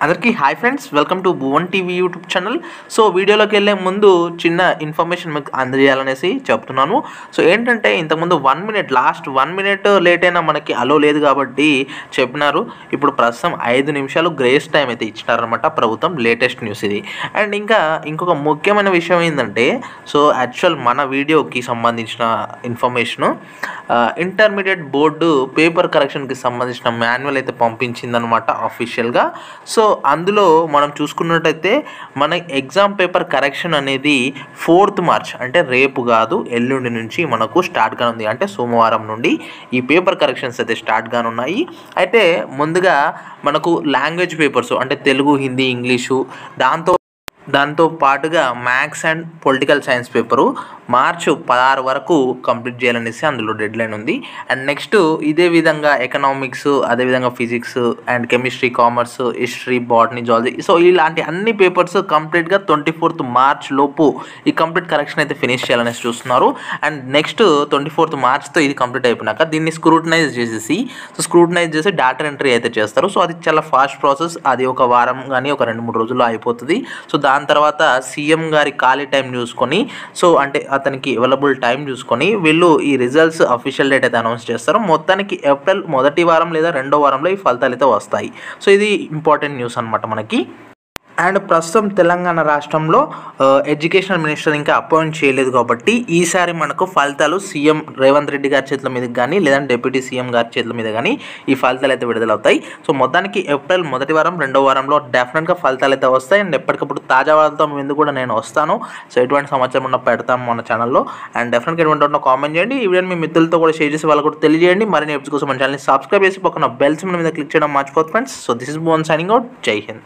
అందరికీ hi friends, welcome to Bhuvan TV YouTube channel. So వీడియోలోకి వెళ్ళే ముందు చిన్న ఇన్ఫర్మేషన్ మీకు అందజేయాలనేసి చెప్తున్నాను. సో ఏంటంటే ఇంతకుముందు లాస్ట్ 1 మినిట్ లేట్ అయినా మనకి అలో లేదు కాబట్టి చెప్పినారు. ఇప్పుడు ప్రస్తుతం 5 నిమిషాలు గ్రేస్ టైం అయితే ఇచ్చినారనమాట ప్రభుత్వం. లేటెస్ట్ న్యూస్ ఇది. అండ్ ఇంకొక ముఖ్యమైన విషయం ఏంటంటే, సో యాక్చువల్ మన వీడియోకి సంబంధించిన ఇన్ఫర్మేషను, ఇంటర్మీడియట్ బోర్డు పేపర్ కరెక్షన్కి సంబంధించిన మాన్యువల్ అయితే పంపించిందనమాట అఫీషియల్గా. సో అందులో మనం చూసుకున్నట్టయితే మన ఎగ్జామ్ పేపర్ కరెక్షన్ అనేది 4th మార్చ్ అంటే రేపు కాదు ఎల్లుండి నుంచి మనకు స్టార్ట్ కానుంది. అంటే సోమవారం నుండి ఈ పేపర్ కరెక్షన్స్ అయితే స్టార్ట్ కానున్నాయి. అయితే ముందుగా మనకు లాంగ్వేజ్ పేపర్స్ అంటే తెలుగు, హిందీ, ఇంగ్లీషు, దాంతో పాటుగా maths and political science paper మార్చి 16 వరకు కంప్లీట్ చేయాలనేసి అందులో డెడ్లైన్ ఉంది. అండ్ నెక్స్ట్ ఇదే విధంగా ఎకనామిక్స్, అదేవిధంగా physics and chemistry, commerce, history, botany, zoology, so ఇలాంటి అన్ని పేపర్స్ కంప్లీట్గా 24th మార్చ్ లోపు ఈ కంప్లీట్ కరెక్షన్ అయితే ఫినిష్ చేయాలనేసి చూస్తున్నారు. అండ్ నెక్స్ట్ 24th మార్చ్తో ఇది కంప్లీట్ అయిపోయినాక దీన్ని స్క్రూటనైజ్ చేసి డేటా ఎంట్రీ అయితే చేస్తారు. సో అది చాలా ఫాస్ట్ ప్రాసెస్. అది ఒక వారం కానీ ఒక 2-3 రోజుల్లో అయిపోతుంది. సో దాని తర్వాత సీఎం గారి ఖాళీ టైం చూసుకొని, సో అంటే అతనికి అవైలబుల్ టైం చూసుకొని వీళ్ళు ఈ రిజల్ట్స్ అఫీషియల్ డేట్ అయితే అనౌన్స్ చేస్తారు. మొత్తానికి ఏప్రిల్ మొదటి వారం లేదా 2వ వారంలో ఈ ఫలితాలు అయితే వస్తాయి. సో ఇది ఇంపార్టెంట్ న్యూస్ అనమాట మనకి. అండ్ ప్రస్తుతం తెలంగాణ రాష్ట్రంలో ఎడ్యుకేషనల్ మినిస్టర్ ఇంకా అపాయింట్ చేయలేదు కాబట్టి ఈసారి మనకు ఫలితాలు సీఎం రేవంత్ రెడ్డి గారి చేతుల మీద కానీ లేదంటే డిప్యూటీ సీఎం గారి చేతుల మీద కానీ ఈ ఫలితాలు అయితే విడుదలవుతాయి. సో మొత్తానికి ఏప్రిల్ మొదటి వారం 2వ వారంలో డెఫినెట్గా ఫలితాలు అయితే వస్తాయి. అండ్ ఎప్పటికప్పుడు తాజా వార్తలతో ముందు కూడా నేను వస్తాను. సో ఎటువంటి సమాచారం ఉన్న పెడతాము మన ఛానల్లో. అండ్ డెఫినెట్గా ఎటువంటి కామెంట్ చేయండి. ఈ వీడియోని మీ మిత్రులతో కూడా షేర్ చేసి వాళ్ళకు కూడా తెలియజేయండి. మరిన్ని ఎపిసోడ్స్ కోసం మన ఛానల్ని సబ్స్క్రైబ్ చేసి పక్కన బెల్ సింబల్ మీద క్లిక్ చేయడం మర్చిపోతుంది friends. So this is Bhuvan signing out. జై హింద్.